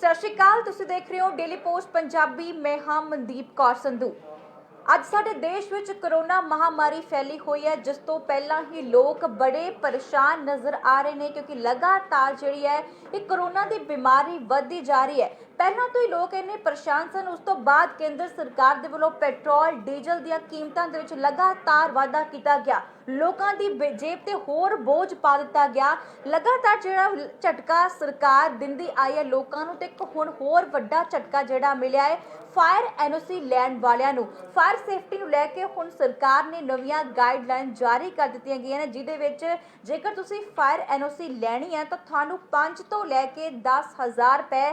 सत श्री अकाल, तुसीं देख रहे हो डेली पोस्ट पंजाबी। मैं हाँ मनदीप कौर संधू। ਅੱਜ ਸਾਡੇ ਦੇਸ਼ ਵਿੱਚ ਕਰੋਨਾ ਮਹਾਮਾਰੀ ਫੈਲੀ ਹੋਈ ਹੈ, ਜਿਸ ਤੋਂ ਪਹਿਲਾਂ ਹੀ ਲੋਕ ਬੜੇ ਪਰੇਸ਼ਾਨ ਨਜ਼ਰ ਆ ਰਹੇ ਨੇ ਕਿਉਂਕਿ ਲਗਾਤਾਰ ਜਿਹੜੀ ਹੈ ਇਹ ਕਰੋਨਾ ਦੀ ਬਿਮਾਰੀ ਵੱਧਦੀ ਜਾ ਰਹੀ ਹੈ। ਪਹਿਲਾਂ ਤੋਂ ਹੀ ਲੋਕ ਇੰਨੇ ਪਰੇਸ਼ਾਨ ਸਨ, ਉਸ ਤੋਂ ਬਾਅਦ ਕੇਂਦਰ ਸਰਕਾਰ ਦੇ ਵੱਲੋਂ ਪੈਟਰੋਲ ਡੀਜ਼ਲ ਦੀਆਂ ਕੀਮਤਾਂ ਦੇ ਵਿੱਚ ਲਗਾਤਾਰ ਵਾਧਾ ਕੀਤਾ ਗਿਆ। ਲੋਕਾਂ ਦੀ ਜੇਬ ਤੇ ਹੋਰ ਬੋਝ ਪਾ ਦਿੱਤਾ ਗਿਆ। ਲਗਾਤਾਰ ਜਿਹੜਾ ਝਟਕਾ ਸਰਕਾਰ ਦਿੰਦੀ ਆਈ ਹੈ ਲੋਕਾਂ ਨੂੰ, ਤੇ ਇੱਕ ਹੁਣ ਹੋਰ ਵੱਡਾ ਝਟਕਾ ਜਿਹੜਾ ਮਿਲਿਆ ਹੈ फायर एनओसी लैण वालियां नूं। फायर सेफ्टी नूं लैके हुण सरकार ने नवीं गाइडलाइन जारी कर दित्तियां गईयां ने, जिहदे विच जेकर तुसीं फायर एनओसी लैणी है तो तुहानूं 5 तो लैके 10,000 रुपए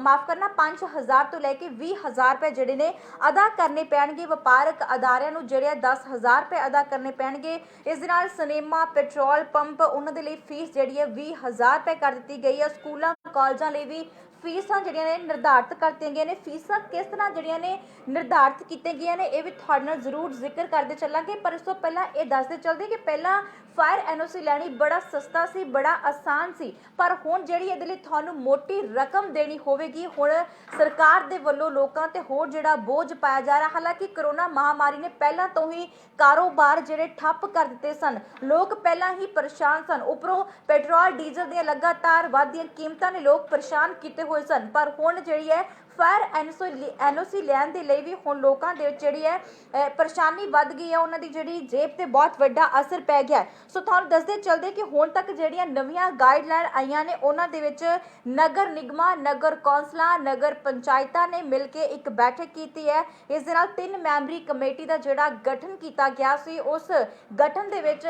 माफ़ करना 5,000 तो लैके 20,000 रुपए जिहड़े ने अदा करने पैणगे। वपारक अदारियां नूं जिहड़े 10,000 रुपए अदा करने पैणगे। इस दे नाल सिनेमा, पेट्रोल पंप उन्हां दे लई फीस जिहड़ी है 20,000 रुपए कर दित्ती गई है। स्कूलों कॉलेजां लई भी फीसां जिहड़ियां ने निर्धारित करतीआं गईयां ने। फीसां किस तरह जिहड़ियां ने निर्धारित कीतीआं गईयां ने, ये भी तुहाडे नाल जरूर जिक्र करदे चलांगे। पर इस तों पहलां ये दसदे चलदे कि पहलां फायर एनओसी लैणी बड़ा सस्ता सी, बड़ा आसान सी, पर हुण जिहड़ी इहदे लई तुहानूं मोटी रकम देनी होवेगी। हुण सरकार दे वल्लों लोकां ते होर जिहड़ा बोझ पाया जा रहा। हालांकि करोना महामारी ने पहलां तो ही कारोबार जिहड़े ठप्प कर दित्ते सन, लोक पहलां ही परेशान सन। उपरों पेट्रोल डीजल दीआं लगातार वधदियां कीमतां ने लोक परेशान कीते होए सन। पर हुण जिहड़ी है फायर एनओसी लैण दे लई भी हुण लोकां दे विच जिहड़ी है परेशानी वध गई है। उन्हां दी जिहड़ी जेब ते बहुत वड्डा असर पै गया है। सो तुहानूं दसदे चलदे कि हुण तक जिहड़ियां नवीआं गाइडलाइन आईयां ने, उन्हां दे विच नगर निगमां, नगर कौंसलां, नगर पंचायतां ने मिल के एक बैठक कीती है। इस दे नाल 3 मैंबरी कमेटी दा जिहड़ा गठन कीता गया सी, उस गठन दे विच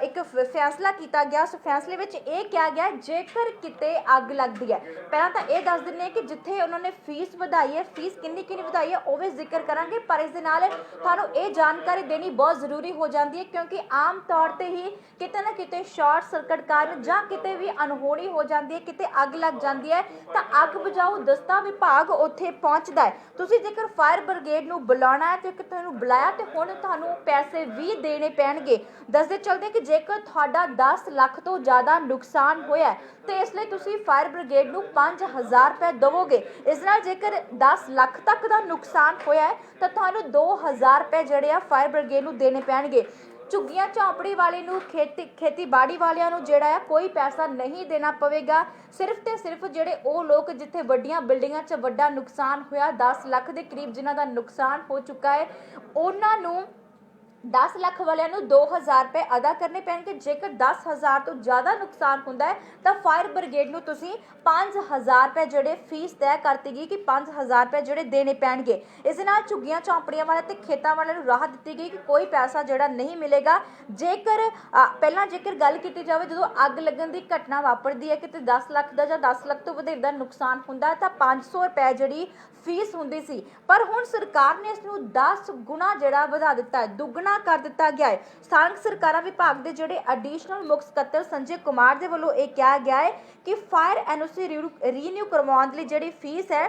एक फैसला किया गया। उस फैसले विच इह कहा गया जेकर किते अग लगदी है, पहलां तां इह दस दिंदे कि जिथे उन्होंने फीस वधाई है, फीस किन्नी वधाई है वो भी जिक्र करांगे। पर इस दे नाल तुहानूं इह जानकारी देनी बहुत जरूरी हो जाती है, क्योंकि आम तौर ते ही किते ना किते शॉर्ट सर्किट कारण जां किते भी अनहोनी हो जाती है, किते अग लग जाती है, तो अग बुझाऊ दस्ता विभाग उत्थे पहुंचदा है। तुसीं जेकर फायर ब्रिगेड नूं बुलाउणा है तो तुहानूं बुलाया तो हुण तुहानूं पैसे भी देने पैणगे। दसदे चलदे कि जेकर तुहाडा 10 ਲੱਖ तो ज़्यादा नुकसान होया तो इसलिए तुसीं फायर ब्रिगेड नूं 5,000 रुपए दवोगे। इस नाल जेकर 10 ਲੱਖ तक का नुकसान होया है तो तुहानूं 2,000 रुपए जिहड़े आ फायर ब्रिगेड नूं देने पैणगे। झुग्गियां झोंपड़ी वाले नूं खेतीबाड़ी वालियां नूं जिहड़ा है कोई पैसा नहीं देना पवेगा। सिर्फ ते सिर्फ जिहड़े ਉਹ लोग जिथे वड्डियां बिल्डिंगां 'च वड्डा नुकसान होया, 10 ਲੱਖ ਦੇ करीब जिन्हां दा नुकसान हो चुका है, उन्हां नूं 10 ਲੱਖ वालियां नूं 2,000 रुपए अदा करने पैणगे। जेकर 10,000 तो ज़्यादा नुकसान हुंदा है तो फायर ब्रिगेड नूं तुसीं 5,000 रुपए जिहड़े फीस तय करती गई कि 5,000 रुपए जिहड़े देने पैणगे। इस दे नाल झुग्गियां झोंपड़ियां वाले ते खेतां वाले नूं राहत दित्ती गई कि कोई पैसा जिहड़ा नहीं मिलेगा। जेकर पहलां जेकर गल कीती जावे जदों अग लगन दी घटना वापरदी है, किते 10 ਲੱਖ दा जां 10 ਲੱਖ तो वधेरे दा नुकसान हुंदा है, तां 500 रुपए जिहड़ी फीस हुंदी सी। पर हुण सरकार ने इस नूं 10 गुना जिहड़ा वधा दित्ता है, दुगना कर दिता गया है। स्थानक सरकारां विभाग के जिहड़े एडिशनल मुख सकत्तर संजय कुमार दे वल्लों यह कहा गया है कि फायर एनओसी रीन्यू करवाउण लई जिहड़ी फीस है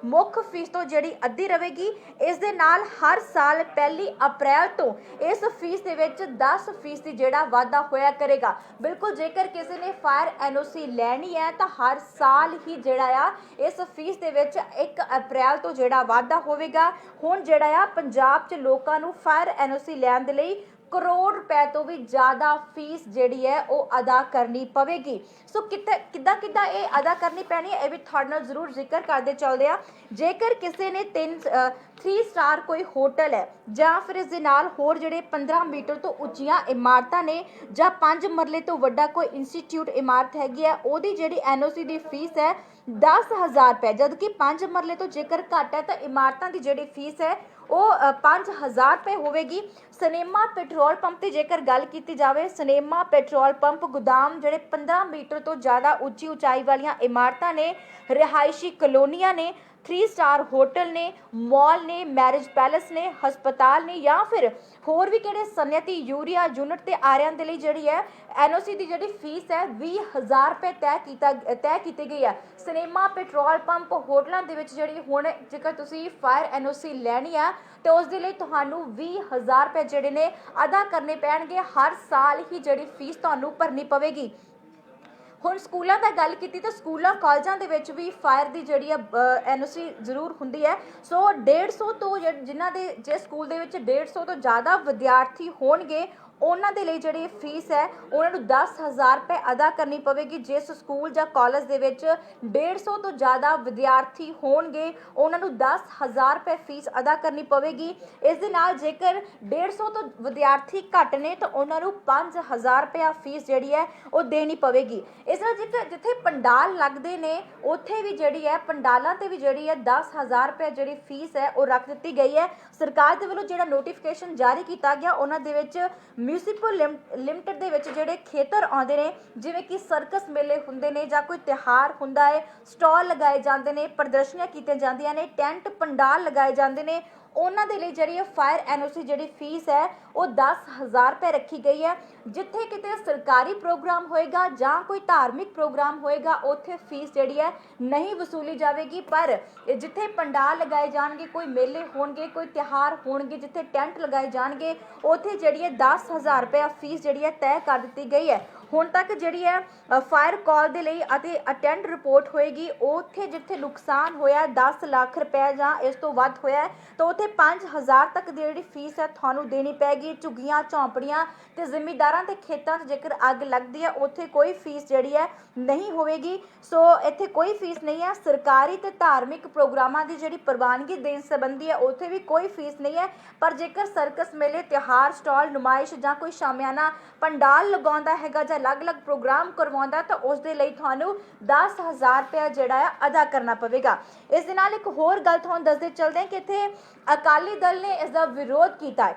मुख फीस तो जिहड़ी अद्धी रहेगी। इस दे नाल हर साल 1 अप्रैल तो इस फीस दे विच 10% जिहड़ा वाधा होया करेगा। बिल्कुल जेकर किसी ने फायर एनओसी लैनी है तो हर साल ही जिहड़ा आ इस फीस दे विच 1 अप्रैल तो जिहड़ा वाधा होवेगा। हुण जिहड़ा आ पंजाब च लोकां नूं फायर एनओसी लैण दे लई करोड़ रुपए तो भी ज़्यादा फीस जिहड़ी है वो अदा करनी पवेगी। सो किद्दां ये अदा करनी पैनी है, ये भी तुहाडे नाल जरूर जिक्र करते चलदे आ। जेकर किसी ने 3 स्टार कोई होटल है जां फिर इस दे नाल होर जिहड़े 15 मीटर तो उच्चियां इमारतां ने जां 5 मरले तो वड्डा कोई इंस्टीट्यूट इमारत हैगी है, ओहदी जिहड़ी एनओसी दी फीस है 10,000 रुपए, जबकि 5 मरले तो जेकर घट है तो इमारतां दी जिहड़ी फीस है वो 5,000 रुपए होवेगी। सिनेमा पेट्रोल पंप की जेकर गल की जाए, सिनेमा पेट्रोल पंप गोदाम जिहड़े 15 मीटर तो ज़्यादा उच्ची उचाई वालियां इमारतां ने, रिहायशी कलोनियां ने, 3 स्टार होटल ने, मॉल ने, मैरिज पैलेस ने, हस्पताल ने, या फिर होर भी किहड़े सनयती यूरिया यूनिट ते आरियां दे लई जिहड़ी है एनओसी की जिहड़ी फीस है 20,000 रुपए तय की गई है। सिनेमा पेट्रोल पंप होटलों के जिहड़ी हुण जेकर तुसीं फायर एनओसी लैनी है तो उस दे लई तुहानूं 20,000 रुपए जिहड़े ने अदा करने पैणगे। हर साल ही जिहड़ी फीस तुहानूं भरनी पवेगी। ਹੁਣ ਸਕੂਲਾਂ ਦਾ ਗੱਲ ਕੀਤੀ ਤਾਂ ਸਕੂਲਾਂ ਕਾਲਜਾਂ ਦੇ ਵਿੱਚ ਵੀ ਫਾਇਰ ਦੀ ਜਿਹੜੀ ਆ ਐਨਓਸੀ ਜ਼ਰੂਰ ਹੁੰਦੀ ਹੈ। ਸੋ 150 ਤੋਂ ਜਿਨ੍ਹਾਂ ਦੇ ਜੇ ਸਕੂਲ ਦੇ ਵਿੱਚ 150 ਤੋਂ ਜ਼ਿਆਦਾ ਵਿਦਿਆਰਥੀ ਹੋਣਗੇ ਉਹਨਾਂ ਦੇ ਲਈ ਜਿਹੜੀ ਫੀਸ ਹੈ ਉਹਨਾਂ ਨੂੰ 10,000 ਰੁਪਏ ਅਦਾ ਕਰਨੀ ਪਵੇਗੀ। ਜਿਸ ਸਕੂਲ ਜਾਂ ਕਾਲਜ ਦੇ ਵਿੱਚ 150 ਤੋਂ ਜ਼ਿਆਦਾ ਵਿਦਿਆਰਥੀ ਹੋਣਗੇ ਉਹਨਾਂ ਨੂੰ 10,000 ਰੁਪਏ ਫੀਸ ਅਦਾ ਕਰਨੀ ਪਵੇਗੀ। ਇਸ ਦੇ ਨਾਲ ਜੇਕਰ 150 ਤੋਂ ਵਿਦਿਆਰਥੀ ਘੱਟ ਨੇ ਤਾਂ ਉਹਨਾਂ ਨੂੰ 5,000 ਰੁਪਏ ਫੀਸ ਜਿਹੜੀ ਹੈ ਉਹ ਦੇਣੀ ਪਵੇਗੀ। ਇਸ ਨਾਲ ਜਿੱਥੇ ਪੰਡਾਲ ਲੱਗਦੇ ਨੇ ਉੱਥੇ ਵੀ ਜਿਹੜੀ ਹੈ ਪੰਡਾਲਾਂ ਤੇ ਵੀ ਜਿਹੜੀ ਹੈ 10,000 ਰੁਪਏ ਜਿਹੜੀ ਫੀਸ ਹੈ ਉਹ ਰੱਖ ਦਿੱਤੀ ਗਈ ਹੈ। ਸਰਕਾਰ ਦੇ ਵੱਲੋਂ ਜਿਹੜਾ ਨੋਟੀਫਿਕੇਸ਼ਨ ਜਾਰੀ ਕੀਤਾ ਗਿਆ ਉਹਨਾਂ ਦੇ ਵਿੱਚ ਮਿਊਨਿਸਪਲ ਲਿਮਟਿਡ ਦੇ ਵਿੱਚ ਜਿਹੜੇ ਖੇਤਰ ਆਉਂਦੇ ਨੇ ਜਿਵੇਂ ਕਿ ਸਰਕਸ ਮੇਲੇ ਹੁੰਦੇ ਨੇ ਜਾਂ ਕੋਈ ਤਿਉਹਾਰ ਹੁੰਦਾ ਹੈ, ਸਟਾਲ ਲਗਾਏ ਜਾਂਦੇ ਨੇ, ਪ੍ਰਦਰਸ਼ਨੀਆਂ ਕੀਤੀਆਂ ਜਾਂਦੀਆਂ ਨੇ, ਟੈਂਟ ਪੰਡਾਲ ਲਗਾਏ ਜਾਂਦੇ ਨੇ, ਉਹਨਾਂ ਦੇ ਲਈ ਜਿਹੜੀ ਫਾਇਰ ਐਨਓਸੀ ਜਿਹੜੀ ਫੀਸ ਹੈ ਉਹ 10,000 ਰੁਪਏ ਰੱਖੀ ਗਈ ਹੈ। ਜਿੱਥੇ ਕਿਤੇ ਸਰਕਾਰੀ ਪ੍ਰੋਗਰਾਮ ਹੋਏਗਾ ਜਾਂ ਕੋਈ ਧਾਰਮਿਕ ਪ੍ਰੋਗਰਾਮ ਹੋਏਗਾ ਉੱਥੇ ਫੀਸ ਜਿਹੜੀ ਹੈ ਨਹੀਂ ਵਸੂਲੀ ਜਾਵੇਗੀ, ਪਰ ਜਿੱਥੇ ਪੰਡਾਲ ਲਗਾਏ ਜਾਣਗੇ, ਕੋਈ ਮੇਲੇ ਹੋਣਗੇ, ਕੋਈ ਤਿਉਹਾਰ ਹੋਣਗੇ, ਜਿੱਥੇ ਟੈਂਟ ਲਗਾਏ ਜਾਣਗੇ ਉੱਥੇ ਜਿਹੜੀ ਹੈ 10,000 ਰੁਪਏ ਫੀਸ ਜਿਹੜੀ ਹੈ ਤੈਅ ਕਰ ਦਿੱਤੀ ਗਈ ਹੈ। ਹੁਣ ਤੱਕ ਜਿਹੜੀ ਹੈ ਫਾਇਰ ਕਾਲ ਦੇ ਲਈ ਅਤੇ ਅਟੈਂਡ ਰਿਪੋਰਟ ਹੋਏਗੀ ਉੱਥੇ ਜਿੱਥੇ ਨੁਕਸਾਨ ਹੋਇਆ 10 ਲੱਖ ਰੁਪਏ ਜਾਂ ਇਸ ਤੋਂ ਵੱਧ ਹੋਇਆ ਤਾਂ ਉੱਥੇ 5,000 ਤੱਕ ਦੀ ਜਿਹੜੀ ਫੀਸ ਹੈ ਤੁਹਾਨੂੰ ਦੇਣੀ ਪੈਗੀ। ਝੁੱਗੀਆਂ ਝੌਂਪੜੀਆਂ ਤੇ ਜ਼ਿਮੀਂਦਾਰਾਂ ਦੇ ਖੇਤਾਂ 'ਚ ਜੇਕਰ ਅੱਗ ਲੱਗਦੀ ਹੈ ਉੱਥੇ ਕੋਈ ਫੀਸ ਜਿਹੜੀ ਹੈ ਨਹੀਂ ਹੋਵੇਗੀ। ਸੋ ਇੱਥੇ ਕੋਈ ਫੀਸ ਨਹੀਂ ਹੈ। ਸਰਕਾਰੀ ਤੇ ਧਾਰਮਿਕ ਪ੍ਰੋਗਰਾਮਾਂ ਦੀ ਜਿਹੜੀ ਪ੍ਰਵਾਨਗੀ ਦੇਣ ਸੰਬੰਧੀ ਹੈ ਉੱਥੇ ਵੀ ਕੋਈ ਫੀਸ ਨਹੀਂ ਹੈ, ਪਰ ਜੇਕਰ ਸਰਕਸ ਮੇਲੇ, ਤਿਉਹਾਰ, ਸਟਾਲ, ਨੁਮਾਇਸ਼ ਜਾਂ ਕੋਈ ਸ਼ਾਮਿਆਨਾ ਪੰਡਾਲ ਲਗਾਉਂਦਾ ਹੈਗਾ ਜਾਂ ਅਲੱਗ-ਅਲੱਗ ਪ੍ਰੋਗਰਾਮ ਕਰਵਾਉਂਦਾ ਤਾਂ ਉਸ ਦੇ ਲਈ ਤੁਹਾਨੂੰ 10,000 ਰੁਪਏ ਜਿਹੜਾ ਹੈ ਅਦਾ ਕਰਨਾ ਪਵੇਗਾ। ਇਸ ਦੇ ਨਾਲ ਇੱਕ ਹੋਰ ਗੱਲ ਤੁਹਾਨੂੰ ਦੱਸਦੇ ਚੱਲਦੇ ਹਾਂ ਕਿ ਇੱਥੇ ਅਕਾਲੀ ਦਲ ਨੇ ਇਸ ਦਾ ਵਿਰੋਧ ਕੀਤਾ ਹੈ।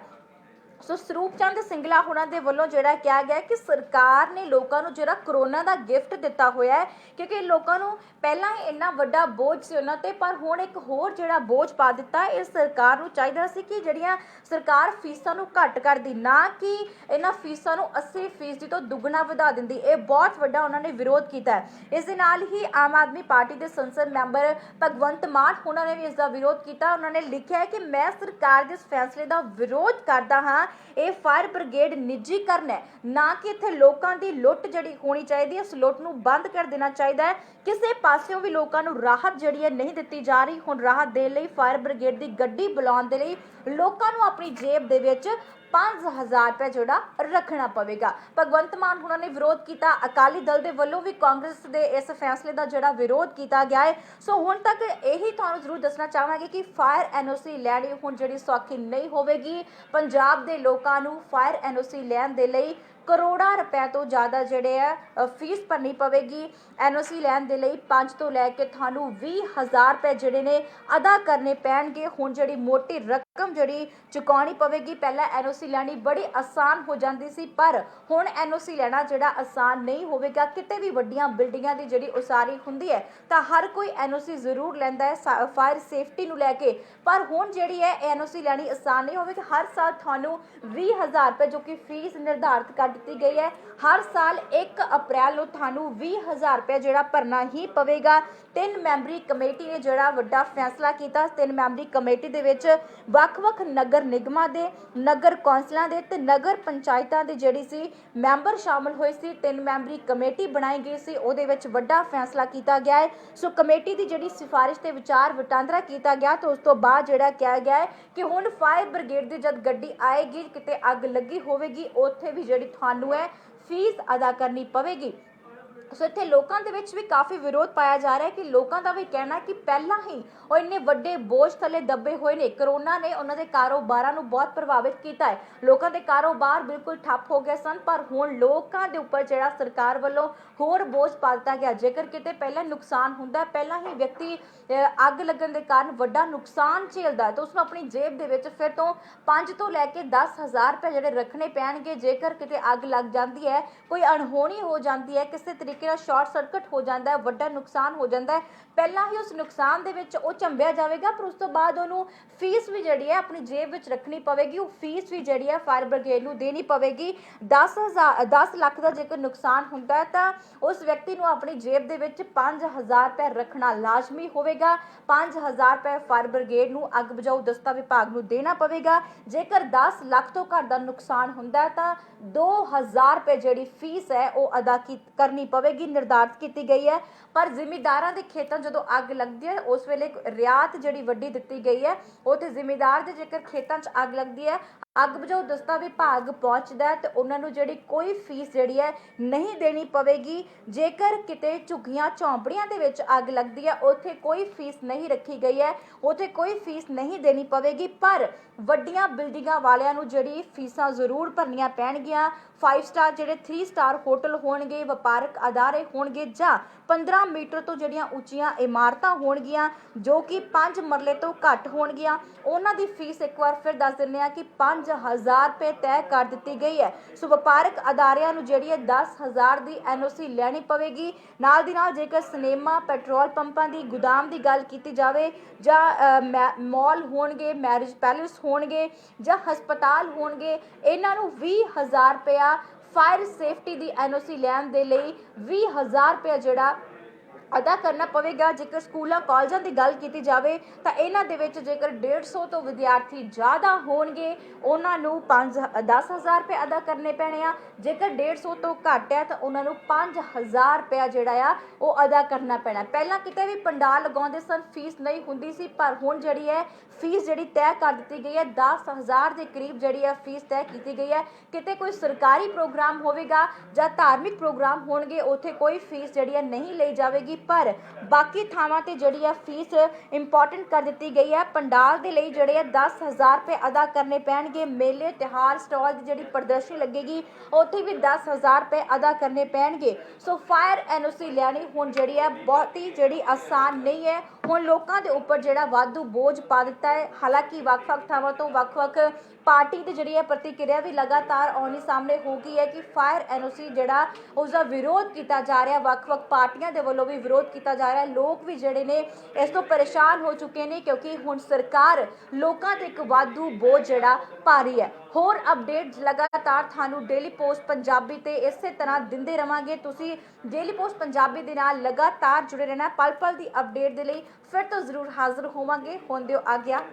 ਸੋ ਸਰੂਪ ਚੰਦ ਸਿੰਗਲਾ ਹੋਣਾ ਦੇ ਵੱਲੋਂ ਜਿਹੜਾ ਕਿਹਾ ਗਿਆ ਕਿ ਸਰਕਾਰ ਨੇ ਲੋਕਾਂ ਨੂੰ ਜਿਹੜਾ ਕਰੋਨਾ ਦਾ ਗਿਫਟ ਦਿੱਤਾ ਹੋਇਆ ਹੈ, ਕਿਉਂਕਿ ਲੋਕਾਂ ਨੂੰ ਪਹਿਲਾਂ ਹੀ ਇੰਨਾ ਵੱਡਾ ਬੋਝ ਸੀ ਉਹਨਾਂ ਤੇ, ਪਰ ਹੁਣ ਇੱਕ ਹੋਰ ਜਿਹੜਾ ਬੋਝ ਪਾ ਦਿੱਤਾ। ਇਸ ਸਰਕਾਰ ਨੂੰ ਚਾਹੀਦਾ ਸੀ ਕਿ ਜਿਹੜੀਆਂ ਸਰਕਾਰ ਫੀਸਾਂ ਨੂੰ ਘੱਟ ਕਰਦੀ, ਨਾ ਕਿ ਇਹਨਾਂ ਫੀਸਾਂ ਨੂੰ 80% ਤੋਂ ਦੁੱਗਣਾ ਵਧਾ ਦਿੰਦੀ। ਇਹ ਬਹੁਤ ਵੱਡਾ ਉਹਨਾਂ ਨੇ ਵਿਰੋਧ ਕੀਤਾ ਹੈ। ਇਸ ਦੇ ਨਾਲ ਹੀ ਆਮ ਆਦਮੀ ਪਾਰਟੀ ਦੇ ਸੰਸਦ ਮੈਂਬਰ ਭਗਵੰਤ ਮਾਨ ਉਹਨਾਂ ਨੇ ਵੀ ਇਸ ਦਾ ਵਿਰੋਧ ਕੀਤਾ। ਉਹਨਾਂ ਨੇ ਲਿਖਿਆ ਹੈ ਕਿ ਮੈਂ ਸਰਕਾਰ ਦੇ ਇਸ ਫੈਸਲੇ ਦਾ ਵਿਰੋਧ ਕਰਦਾ ਹਾਂ। ਇਹ ਫਾਇਰ ਬ੍ਰਿਗੇਡ ਨਿੱਜੀਕਰਨ ਹੈ, ਨਾ ਕਿ ਇੱਥੇ ਲੋਕਾਂ ਦੀ ਲੁੱਟ ਜਿਹੜੀ ਹੋਣੀ ਚਾਹੀਦੀ ਹੈ। ਇਸ ਲੁੱਟ ਨੂੰ ਬੰਦ ਕਰ ਦੇਣਾ ਚਾਹੀਦਾ ਹੈ। ਕਿਸੇ ਪਾਸਿਓਂ ਵੀ ਲੋਕਾਂ ਨੂੰ ਰਾਹਤ ਜਿਹੜੀ ਹੈ ਨਹੀਂ ਦਿੱਤੀ ਜਾ ਰਹੀ। ਹੁਣ ਰਾਹਤ ਦੇਣ ਲਈ ਫਾਇਰ ਬ੍ਰਿਗੇਡ ਦੀ ਗੱਡੀ ਬੁਲਾਉਣ ਦੇ ਲਈ ਲੋਕਾਂ ਨੂੰ ਆਪਣੀ ਜੇਬ ਦੇ ਵਿੱਚ 5,000 ਰੁਪਏ ਜਿਹੜਾ ਰੱਖਣਾ ਪਵੇਗਾ। ਭਗਵੰਤ ਮਾਨ ਉਹਨਾਂ ਨੇ ਵਿਰੋਧ ਕੀਤਾ। ਅਕਾਲੀ ਦਲ ਦੇ ਵੱਲੋਂ ਵੀ ਕਾਂਗਰਸ ਦੇ ਇਸ ਫੈਸਲੇ ਦਾ ਜਿਹੜਾ ਵਿਰੋਧ ਕੀਤਾ ਗਿਆ ਹੈ। ਸੋ ਹੁਣ ਤੱਕ ਇਹੀ ਤੁਹਾਨੂੰ ਜ਼ਰੂਰ ਦੱਸਣਾ ਚਾਹਾਂਗੇ ਕਿ ਫਾਇਰ ਐਨਓਸੀ ਲੈਣੀ ਹੁਣ ਜਿਹੜੀ ਸੌਖੀ ਨਹੀਂ ਹੋਵੇਗੀ। ਪੰਜਾਬ ਦੇ ਲੋਕਾਂ ਨੂੰ ਫਾਇਰ ਐਨਓਸੀ ਲੈਣ ਦੇ ਲਈ ਕਰੋੜਾਂ ਰੁਪਏ ਤੋਂ ਜ਼ਿਆਦਾ ਜਿਹੜੇ ਹੈ ਫੀਸ ਭਰਨੀ ਪਵੇਗੀ। ਐਨਓਸੀ ਲੈਣ ਦੇ ਲਈ 5 ਤੋਂ ਲੈ ਕੇ ਤੁਹਾਨੂੰ 20,000 ਰੁਪਏ ਜਿਹੜੇ ਨੇ ਅਦਾ ਕਰਨੇ ਪੈਣਗੇ। ਹੁਣ ਜਿਹੜੀ ਮੋਟੀ ਰਕਮ ਜਿਹੜੀ ਚੁਕਾਉਣੀ ਪਵੇਗੀ। ਪਹਿਲਾਂ ਐਨਓਸੀ ਲੈਣੀ ਬੜੀ ਆਸਾਨ ਹੋ ਜਾਂਦੀ ਸੀ, ਪਰ ਹੁਣ ਐਨਓਸੀ ਲੈਣਾ ਜਿਹੜਾ ਆਸਾਨ ਨਹੀਂ ਹੋਵੇਗਾ। ਕਿਤੇ ਵੀ ਵੱਡੀਆਂ ਬਿਲਡਿੰਗਾਂ ਦੀ ਜਿਹੜੀ ਉਸਾਰੀ ਹੁੰਦੀ ਹੈ ਤਾਂ ਹਰ ਕੋਈ ਐਨਓਸੀ ਜ਼ਰੂਰ ਲੈਂਦਾ ਹੈ ਫਾਇਰ ਸੇਫਟੀ ਨੂੰ ਲੈ ਕੇ, ਪਰ ਹੁਣ ਜਿਹੜੀ ਹੈ ਐਨਓਸੀ ਲੈਣੀ ਆਸਾਨ ਨਹੀਂ ਹੋਵੇਗੀ। ਹਰ ਸਾਲ ਤੁਹਾਨੂੰ 20,000 ਰੁਪਏ ਜੋ ਕਿ ਫੀਸ ਨਿਰਧਾਰਿਤ ਕਰ ਦਿੱਤੀ ਗਈ ਹੈ, ਹਰ ਸਾਲ 1 ਅਪ੍ਰੈਲ ਨੂੰ ਤੁਹਾਨੂੰ 20,000 ਰੁਪਏ ਜਿਹੜਾ ਭਰਨਾ ਹੀ ਪਵੇਗਾ। 3 ਮੈਂਬਰੀ ਕਮੇਟੀ ਨੇ ਜਿਹੜਾ ਵੱਡਾ ਫੈਸਲਾ ਕੀਤਾ। 3 ਮੈਂਬਰੀ ਕਮੇਟੀ ਦੇ ਵਿੱਚ ਵੱਖ-ਵੱਖ ਨਗਰ ਨਿਗਮਾਂ ਦੇ, ਨਗਰ ਕੌਂਸਲਾਂ ਦੇ ਤੇ ਨਗਰ ਪੰਚਾਇਤਾਂ ਦੇ ਜਿਹੜੀ ਸੀ ਮੈਂਬਰ ਸ਼ਾਮਲ ਹੋਏ ਸੀ। 3 ਮੈਂਬਰੀ ਕਮੇਟੀ ਬਣਾਈ ਗਈ ਸੀ, ਉਹਦੇ ਵਿੱਚ ਵੱਡਾ ਫੈਸਲਾ ਕੀਤਾ ਗਿਆ ਹੈ। ਸੋ ਕਮੇਟੀ ਦੀ ਜਿਹੜੀ ਸਿਫਾਰਿਸ਼ ਤੇ ਵਿਚਾਰ ਵਟਾਂਦਰਾ ਕੀਤਾ ਗਿਆ ਤੇ ਉਸ ਤੋਂ ਬਾਅਦ ਜਿਹੜਾ ਕਿਹਾ ਗਿਆ ਹੈ ਕਿ ਹੁਣ ਫਾਇਰ ਬ੍ਰਿਗੇਡ ਦੀ ਜਦ ਗੱਡੀ ਆਏਗੀ, ਕਿਤੇ ਅੱਗ ਲੱਗੀ ਹੋਵੇਗੀ, ਉੱਥੇ ਵੀ ਜਿਹੜੀ ਤੁਹਾਨੂੰ ਹੈ ਫੀਸ ਅਦਾ ਕਰਨੀ ਪਵੇਗੀ। ਸੋ ਇੱਥੇ ਲੋਕਾਂ ਦੇ ਵਿੱਚ ਵੀ ਕਾਫੀ ਵਿਰੋਧ ਪਾਇਆ ਜਾ ਰਿਹਾ ਹੈ ਕਿ ਲੋਕਾਂ ਦਾ ਵੀ ਕਹਿਣਾ ਕਿ ਪਹਿਲਾਂ ਹੀ ਉਹ ਇੰਨੇ ਵੱਡੇ ਬੋਝ ਥੱਲੇ ਦੱਬੇ ਹੋਏ ਨੇ। ਕਰੋਨਾ ਨੇ ਉਹਨਾਂ ਦੇ ਕਾਰੋਬਾਰਾਂ ਨੂੰ ਬਹੁਤ ਪ੍ਰਭਾਵਿਤ ਕੀਤਾ ਹੈ। ਲੋਕਾਂ ਦੇ ਕਾਰੋਬਾਰ ਬਿਲਕੁਲ ਠੱਪ ਹੋ ਗਏ ਸਨ, ਪਰ ਹੁਣ ਲੋਕਾਂ ਦੇ ਉੱਪਰ ਜਿਹੜਾ ਸਰਕਾਰ ਵੱਲੋਂ ਹੋਰ ਬੋਝ ਪਾ ਦਿੱਤਾ ਗਿਆ। ਜੇਕਰ ਕਿਤੇ ਪਹਿਲਾਂ ਨੁਕਸਾਨ ਹੁੰਦਾ, ਪਹਿਲਾਂ ਹੀ ਵਿਅਕਤੀ ਅੱਗ ਲੱਗਣ ਦੇ ਕਾਰਨ ਵੱਡਾ ਨੁਕਸਾਨ ਝੇਲਦਾ ਤਾਂ ਉਸਨੂੰ ਆਪਣੀ ਜੇਬ ਦੇ ਵਿੱਚ ਫਿਰ ਤੋਂ 5 ਤੋਂ ਲੈ ਕੇ 10,000 ਰੁਪਏ ਜਿਹੜੇ ਰੱਖਣੇ ਪੈਣਗੇ। ਜੇਕਰ ਕਿਤੇ ਅੱਗ ਲੱਗ ਜਾਂਦੀ ਹੈ, ਕੋਈ ਅਣਹੋਣੀ ਹੋ ਜਾਂਦੀ ਹੈ, ਕਿਸੇ ਤਰੀਕੇ ਨਾਲ ਸ਼ਾਰਟ ਸਰਕਟ ਹੋ ਜਾਂਦਾ ਹੈ, ਵੱਡਾ ਨੁਕਸਾਨ ਹੋ ਜਾਂਦਾ ਹੈ, ਪਹਿਲਾਂ ਹੀ ਉਸ ਨੁਕਸਾਨ ਦੇ ਵਿੱਚ ਉਹ ਝੰਬਿਆ ਜਾਵੇਗਾ, ਪਰ ਉਸ ਤੋਂ ਬਾਅਦ ਉਹਨੂੰ ਫੀਸ ਵੀ ਜਿਹੜੀ ਹੈ ਆਪਣੀ ਜੇਬ ਵਿੱਚ ਰੱਖਣੀ ਪਵੇਗੀ। ਉਹ ਫੀਸ ਵੀ ਜਿਹੜੀ ਹੈ ਫਾਇਰ ਬ੍ਰਿਗੇਡ ਨੂੰ ਦੇਣੀ ਪਵੇਗੀ। 10 ਲੱਖ ਦਾ ਜੇਕਰ ਨੁਕਸਾਨ ਹੁੰਦਾ ਹੈ ਤਾਂ ਉਸ ਵਿਅਕਤੀ ਨੂੰ ਆਪਣੀ ਜੇਬ ਦੇ ਵਿੱਚ 5,000 ਰੁਪਏ ਰੱਖਣਾ ਲਾਜ਼ਮੀ ਹੋਵੇਗਾ। 5,000 ਰੁਪਏ ਫਾਇਰ ਬ੍ਰਿਗੇਡ ਨੂੰ ਅੱਗ ਬੁਝਾਊ ਦਸਤਾ ਵਿਭਾਗ ਨੂੰ ਦੇਣਾ ਪਵੇਗਾ। ਜੇਕਰ 10 ਲੱਖ ਤੋਂ ਘੱਟ ਦਾ ਨੁਕਸਾਨ ਹੁੰਦਾ ਹੈ ਤਾਂ 2,000 ਰੁਪਏ ਜਿਹੜੀ ਫੀਸ ਹੈ ਉਹ ਅਦਾ ਕਰਨੀ ਪਵੇਗੀ। ਪਵੇਗੀ ਨਿਰਧਾਰਿਤ ਕੀਤੀ ਗਈ ਹੈ। ਪਰ ਜ਼ਿਮੀਂਦਾਰਾਂ ਦੇ ਖੇਤਾਂ ਜਦੋਂ ਅੱਗ ਲੱਗਦੀ ਹੈ ਉਸ ਵੇਲੇ ਰਿਆਤ ਜਿਹੜੀ ਵੱਡੀ ਦਿੱਤੀ ਗਈ ਹੈ। ਉੱਥੇ ਜ਼ਿਮੀਂਦਾਰ ਦੇ ਜੇਕਰ ਖੇਤਾਂ 'ਚ ਅੱਗ ਲੱਗਦੀ ਹੈ, ਅੱਗ ਬੁਝਾਊ ਦਸਤਾ ਵਿਭਾਗ ਪਹੁੰਚਦਾ ਹੈ ਤੇ ਉਹਨਾਂ ਨੂੰ ਜਿਹੜੀ ਕੋਈ ਫੀਸ ਜਿਹੜੀ ਹੈ ਨਹੀਂ ਦੇਣੀ ਪਵੇਗੀ। ਜੇਕਰ ਕਿਤੇ ਝੁੱਗੀਆਂ ਝੌਂਪੜੀਆਂ ਦੇ ਵਿੱਚ ਅੱਗ ਲੱਗਦੀ ਹੈ ਉੱਥੇ ਕੋਈ ਫੀਸ ਨਹੀਂ ਰੱਖੀ ਗਈ ਹੈ, ਉੱਥੇ ਕੋਈ ਫੀਸ ਨਹੀਂ ਦੇਣੀ ਪਵੇਗੀ। ਪਰ ਵੱਡੀਆਂ ਬਿਲਡਿੰਗਾਂ ਵਾਲਿਆਂ ਨੂੰ ਜਿਹੜੀ ਫੀਸਾਂ ਜ਼ਰੂਰ ਭਰਨੀਆਂ ਪੈਣਗੀਆਂ। 5 ਸਟਾਰ ਜਿਹੜੇ 3 ਸਟਾਰ ਹੋਟਲ ਹੋਣਗੇ, ਵਪਾਰਕ ਅਦਾਰੇ ਹੋਣਗੇ ਜਾਂ 15 ਮੀਟਰ ਤੋਂ ਜਿਹੜੀਆਂ ਉੱਚੀਆਂ ਇਮਾਰਤਾਂ ਹੋਣਗੀਆਂ ਜੋ ਕਿ 5 ਮਰਲੇ ਤੋਂ ਘੱਟ ਹੋਣਗੀਆਂ, ਉਹਨਾਂ ਦੀ ਫੀਸ ਇੱਕ ਵਾਰ ਫਿਰ ਦੱਸ ਦਿੰਦੇ ਆ ਕਿ 5000 ਰੁਪਏ ਤੈਅ ਕਰ ਦਿੱਤੀ ਗਈ ਹੈ। ਸੋ ਵਪਾਰਕ ਅਦਾਰਿਆਂ ਨੂੰ ਜਿਹੜੀ ਹੈ 10000 ਦੀ NOC ਲੈਣੀ ਪਵੇਗੀ। ਨਾਲ ਦੀ ਨਾਲ ਜੇਕਰ ਸਿਨੇਮਾ, ਪੈਟਰੋਲ ਪੰਪਾਂ ਦੀ, ਗੋਦਾਮ ਦੀ ਗੱਲ ਕੀਤੀ ਜਾਵੇ ਜਾਂ ਮਾਲ ਹੋਣਗੇ, ਮੈਰਿਜ ਪੈਲੇਸ ਹੋਣਗੇ ਜਾਂ ਹਸਪਤਾਲ ਹੋਣਗੇ, ਇਹਨਾਂ ਨੂੰ 20000 ਰੁਪਇਆ ਫਾਇਰ ਸੇਫਟੀ ਦੀ NOC ਲੈਣ ਦੇ ਲਈ 20000 ਰੁਪਇਆ ਜਿਹੜਾ ਅਦਾ ਕਰਨਾ ਪਵੇਗਾ। ਜੇਕਰ ਸਕੂਲਾਂ ਕਾਲਜਾਂ ਦੀ ਗੱਲ ਕੀਤੀ ਜਾਵੇ ਤਾਂ ਇਹਨਾਂ ਦੇ ਵਿੱਚ ਜੇਕਰ 150 ਤੋਂ ਵਿਦਿਆਰਥੀ ਜ਼ਿਆਦਾ ਹੋਣਗੇ ਉਹਨਾਂ ਨੂੰ 10,000 ਰੁਪਏ ਅਦਾ ਕਰਨੇ ਪੈਣੇ ਆ। ਜੇਕਰ 150 ਤੋਂ ਘੱਟ ਹੈ ਤਾਂ ਉਹਨਾਂ ਨੂੰ 5000 ਰੁਪਇਆ ਜਿਹੜਾ ਆ ਉਹ ਅਦਾ ਕਰਨਾ ਪੈਣਾ। ਪਹਿਲਾਂ ਕਿਤੇ ਵੀ ਪੰਡਾਲ ਲਗਾਉਂਦੇ ਸਨ ਫੀਸ ਨਹੀਂ ਹੁੰਦੀ ਸੀ, ਪਰ ਹੁਣ ਜਿਹੜੀ ਹੈ ਫੀਸ ਜਿਹੜੀ ਤੈਅ ਕਰ ਦਿੱਤੀ ਗਈ ਹੈ। 10,000 ਦੇ ਕਰੀਬ ਜਿਹੜੀ ਹੈ ਫੀਸ ਤੈਅ ਕੀਤੀ ਗਈ ਹੈ। ਕਿਤੇ ਕੋਈ ਸਰਕਾਰੀ ਪ੍ਰੋਗਰਾਮ ਹੋਵੇਗਾ ਜਾਂ ਧਾਰਮਿਕ ਪ੍ਰੋਗਰਾਮ ਹੋਣਗੇ ਉੱਥੇ ਕੋਈ ਫੀਸ ਜਿਹੜੀ ਹੈ ਨਹੀਂ ਲਈ ਜਾਵੇਗੀ, ਪਰ ਬਾਕੀ ਥਾਵਾਂ ਤੇ ਜਿਹੜੀ ਹੈ ਫੀਸ ਇੰਪੋਰਟੈਂਟ ਕਰ ਦਿੱਤੀ ਗਈ ਹੈ। ਪੰਡਾਲ ਦੇ ਲਈ ਜਿਹੜੇ 10,000 ਰੁਪਏ ਅਦਾ ਕਰਨੇ ਪੈਣਗੇ। ਮੇਲੇ, ਤਿਉਹਾਰ, ਸਟਾਲ ਦੀ ਜਿਹੜੀ ਪ੍ਰਦਰਸ਼ਨੀ ਲੱਗੇਗੀ ਉੱਥੇ ਵੀ 10,000 ਰੁਪਏ ਅਦਾ ਕਰਨੇ ਪੈਣਗੇ। ਸੋ ਫਾਇਰ NOC ਲੈਣੀ ਹੁਣ ਜਿਹੜੀ ਹੈ ਬਹੁਤੀ ਜਿਹੜੀ ਆਸਾਨ ਨਹੀਂ ਹੈ। ਹੁਣ ਲੋਕਾਂ ਦੇ ਉੱਪਰ ਜਿਹੜਾ ਵਾਧੂ ਬੋਝ ਪਾ ਦਿੱਤਾ ਹੈ। ਹਾਲਾਂਕਿ ਵੱਖ-ਵੱਖ ਥਾਵਾਂ ਤੋਂ ਵੱਖ-ਵੱਖ ਪਾਰਟੀ ਦੀ ਜਿਹੜੀ ਹੈ ਪ੍ਰਤੀਕਿਰਿਆ ਵੀ ਲਗਾਤਾਰ ਆਉਣੀ ਸਾਹਮਣੇ ਹੋ ਗਈ ਹੈ ਕਿ ਫਾਇਰ NOC ਜਿਹੜਾ ਉਸਦਾ ਵਿਰੋਧ ਕੀਤਾ ਜਾ ਰਿਹਾ। ਵੱਖ-ਵੱਖ ਪਾਰਟੀਆਂ ਦੇ ਵੱਲੋਂ ਵੀ ਵਿਰੋਧ ਕੀਤਾ ਜਾ ਰਿਹਾ। ਲੋਕ ਵੀ ਜਿਹੜੇ ਨੇ ਇਸ ਤੋਂ ਪਰੇਸ਼ਾਨ ਹੋ ਚੁੱਕੇ ਨੇ ਕਿਉਂਕਿ ਹੁਣ ਸਰਕਾਰ ਲੋਕਾਂ ਤੇ ਇੱਕ ਵਾਧੂ ਬੋਝ ਜਿਹੜਾ ਪਾ ਰਹੀ ਹੈ। ਹੋਰ ਅਪਡੇਟ ਲਗਾਤਾਰ ਤੁਹਾਨੂੰ ਡੇਲੀ ਪੋਸਟ ਪੰਜਾਬੀ ਤੇ ਇਸੇ ਤਰ੍ਹਾਂ ਦਿੰਦੇ ਰਵਾਂਗੇ। ਤੁਸੀਂ ਡੇਲੀ ਪੋਸਟ ਪੰਜਾਬੀ ਦੇ ਨਾਲ ਲਗਾਤਾਰ ਜੁੜੇ ਰਹਿਣਾ। ਪਲ ਪਲ ਦੀ ਅਪਡੇਟ ਦੇ ਲਈ ਫਿਰ ਤੋਂ ਜ਼ਰੂਰ ਹਾਜ਼ਰ ਹੋਵਾਂਗੇ। ਹੁਣ ਦਿਓ ਆਗਿਆ।